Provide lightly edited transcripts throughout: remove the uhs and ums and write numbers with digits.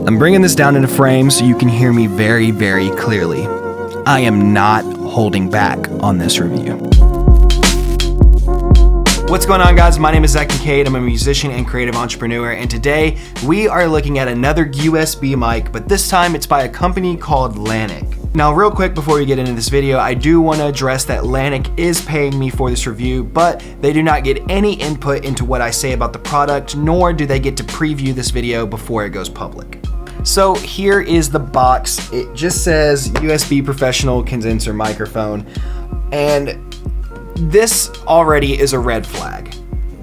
I'm bringing this down into frame so you can hear me very, very clearly. I am not holding back on this review. What's going on, guys? My name is Zach Kincaid. I'm a musician and creative entrepreneur, and today we are looking at another USB mic, but this time it's by a company called Lanic. Now, real quick before we get into this video, I do want to address that Lanic is paying me for this review, but they do not get any input into what I say about the product, nor do they get to preview this video before it goes public. So here is the box. It just says USB professional condenser microphone, and this already is a red flag.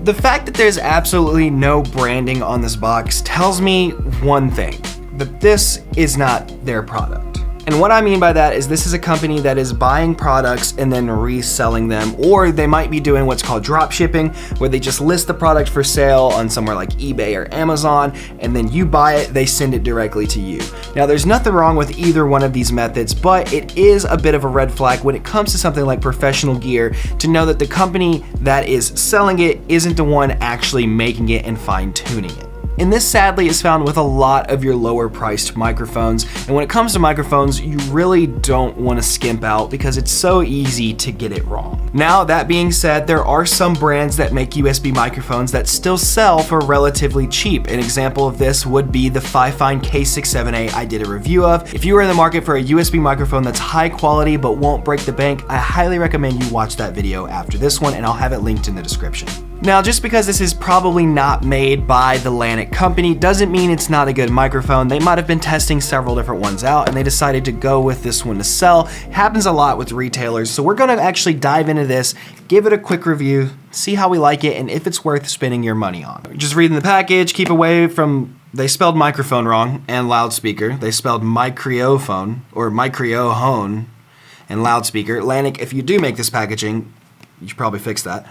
The fact that there's absolutely no branding on this box tells me one thing, that this is not their product. And what I mean by that is this is a company that is buying products and then reselling them, or they might be doing what's called drop shipping, where they just list the product for sale on somewhere like eBay or Amazon, and then you buy it, they send it directly to you. Now, there's nothing wrong with either one of these methods, but it is a bit of a red flag when it comes to something like professional gear to know that the company that is selling it isn't the one actually making it and fine-tuning it. And this sadly is found with a lot of your lower priced microphones. And when it comes to microphones, you really don't want to skimp out because it's so easy to get it wrong. Now, that being said, there are some brands that make USB microphones that still sell for relatively cheap. An example of this would be the FIFINE K67A I did a review of. If you are in the market for a USB microphone that's high quality but won't break the bank, I highly recommend you watch that video after this one, and I'll have it linked in the description. Now, just because this is probably not made by the Lanic company doesn't mean it's not a good microphone. They might have been testing several different ones out and they decided to go with this one to sell. It happens a lot with retailers, so we're gonna actually dive into this, give it a quick review, see how we like it, and if it's worth spending your money on. Just reading the package, keep away from, they spelled microphone wrong and loudspeaker. They spelled microphone or microphone and loudspeaker. Lanic, if you do make this packaging, you should probably fix that.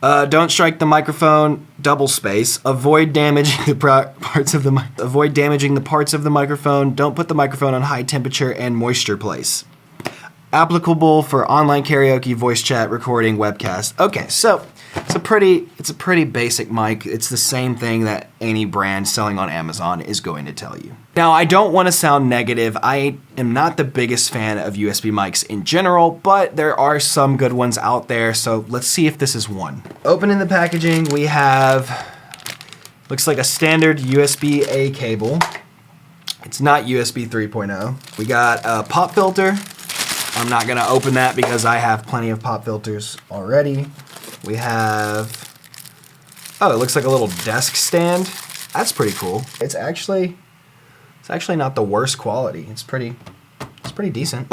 Don't strike the microphone, double space. Avoid damaging the parts of the microphone. Don't put the microphone on high temperature and moisture place. Applicable for online karaoke, voice chat, recording, webcast. Okay, so it's a pretty basic mic. It's the same thing that any brand selling on Amazon is going to tell you. Now, I don't want to sound negative. I am not the biggest fan of USB mics in general, but there are some good ones out there, so let's see if this is one. Opening the packaging, we have, looks like a standard USB-A cable. It's not USB 3.0. We got a pop filter. I'm not gonna open that because I have plenty of pop filters already. We have, oh, it looks like a little desk stand. That's pretty cool. It's actually not the worst quality. It's pretty decent.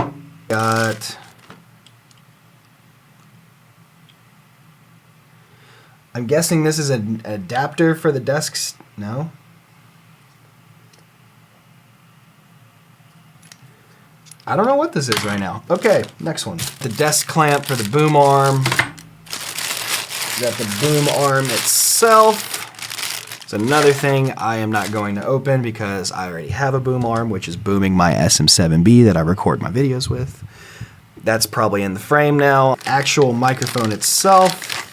Got, I'm guessing this is an adapter for the desks. No. I don't know what this is right now. Okay, next one. The desk clamp for the boom arm. We got the boom arm itself. It's another thing I am not going to open because I already have a boom arm, which is booming my SM7B that I record my videos with. That's probably in the frame now. Actual microphone itself.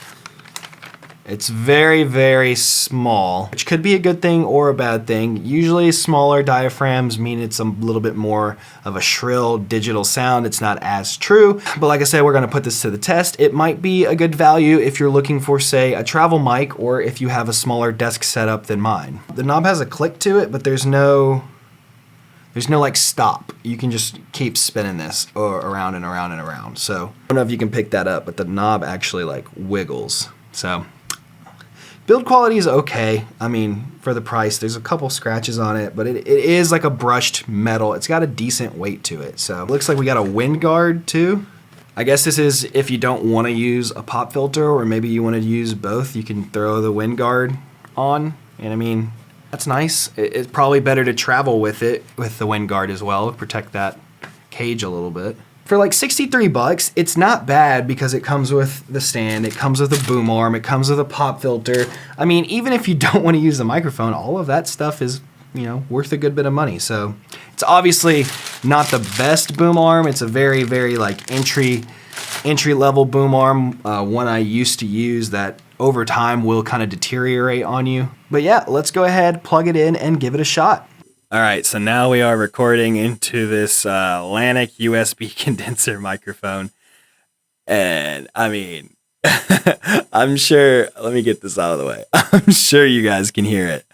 It's very, very small, which could be a good thing or a bad thing. Usually smaller diaphragms mean it's a little bit more of a shrill digital sound. It's not as true, but like I said, we're gonna put this to the test. It might be a good value if you're looking for, say, a travel mic or if you have a smaller desk setup than mine. The knob has a click to it, but there's no like stop. You can just keep spinning this or around and around and around. So I don't know if you can pick that up, but the knob actually like wiggles. So build quality is okay. I mean, for the price, there's a couple scratches on it, but it is like a brushed metal. It's got a decent weight to it. So it looks like we got a wind guard too. I guess this is if you don't want to use a pop filter or maybe you want to use both, you can throw the wind guard on. And I mean, that's nice. It's probably better to travel with it, with the wind guard as well, protect that cage a little bit. For like 63 bucks, it's not bad because it comes with the stand, it comes with a boom arm, it comes with a pop filter. I mean, even if you don't want to use the microphone, all of that stuff is, you know, worth a good bit of money. So it's obviously not the best boom arm. It's a very, very like entry level boom arm, one I used to use that over time will kind of deteriorate on you. But yeah, let's go ahead, plug it in and give it a shot. All right, so now we are recording into this Lanic USB condenser microphone. And I mean, I'm sure, let me get this out of the way. I'm sure you guys can hear it.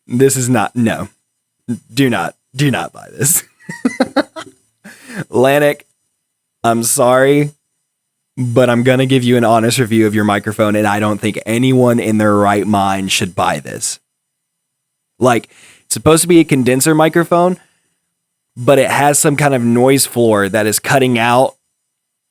This is not, no, do not buy this. Lanic, I'm sorry, but I'm going to give you an honest review of your microphone, and I don't think anyone in their right mind should buy this. Like, it's supposed to be a condenser microphone, but it has some kind of noise floor that is cutting out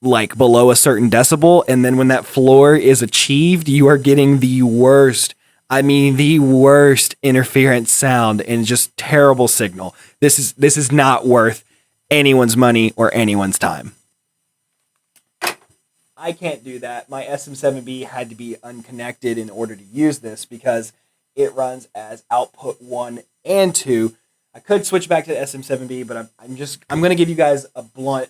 like below a certain decibel, and then when that floor is achieved, you are getting the worst, I mean the worst interference sound and just terrible signal. This is not worth anyone's money or anyone's time. I can't do that. My SM7B had to be unconnected in order to use this because it runs as output 1 and 2. I could switch back to the SM7B, but I'm going to give you guys a blunt,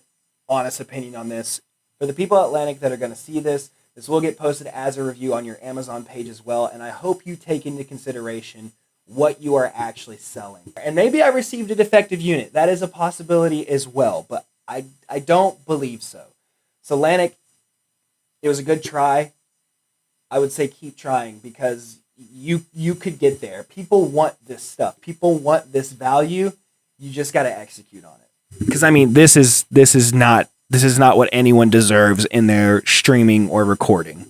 honest opinion on this. For the people at Lanic that are going to see this, this will get posted as a review on your Amazon page as well, and I hope you take into consideration what you are actually selling. And maybe I received a defective unit. That is a possibility as well, but I don't believe so. So Lanic, it was a good try. I would say keep trying because you could get there. People want this stuff. People want this value. You just got to execute on it. Because I mean, this is not what anyone deserves in their streaming or recording.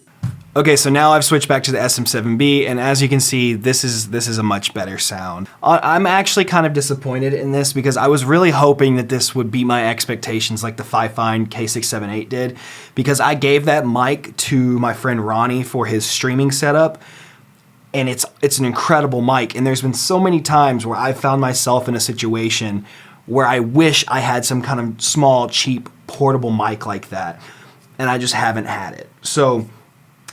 Okay, so now I've switched back to the SM7B, and as you can see, this is a much better sound. I'm actually kind of disappointed in this because I was really hoping that this would beat my expectations like the FIFINE K678 did, because I gave that mic to my friend Ronnie for his streaming setup, and it's an incredible mic, and there's been so many times where I've found myself in a situation where I wish I had some kind of small, cheap, portable mic like that, and I just haven't had it. So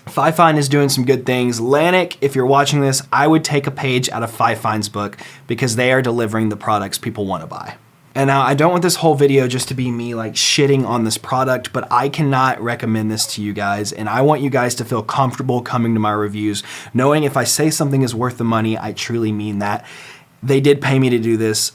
FIFINE is doing some good things. Lanic, if you're watching this, I would take a page out of FIFINE's book because they are delivering the products people want to buy. And now I don't want this whole video just to be me like shitting on this product, but I cannot recommend this to you guys, and I want you guys to feel comfortable coming to my reviews, knowing if I say something is worth the money, I truly mean that. They did pay me to do this.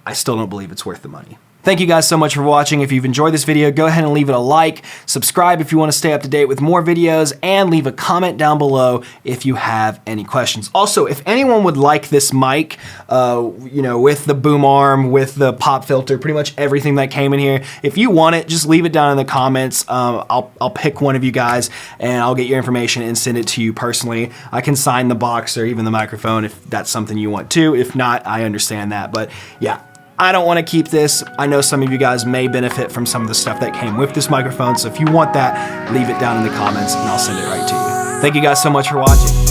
I still don't believe it's worth the money. Thank you guys so much for watching. If you've enjoyed this video, go ahead and leave it a like, subscribe if you want to stay up to date with more videos, and leave a comment down below if you have any questions. Also, if anyone would like this mic, you know, with the boom arm, with the pop filter, pretty much everything that came in here, if you want it, just leave it down in the comments. I'll pick one of you guys, and I'll get your information and send it to you personally. I can sign the box or even the microphone if that's something you want to. If not, I understand that, but yeah. I don't want to keep this. I know some of you guys may benefit from some of the stuff that came with this microphone, so if you want that, leave it down in the comments and I'll send it right to you. Thank you guys so much for watching.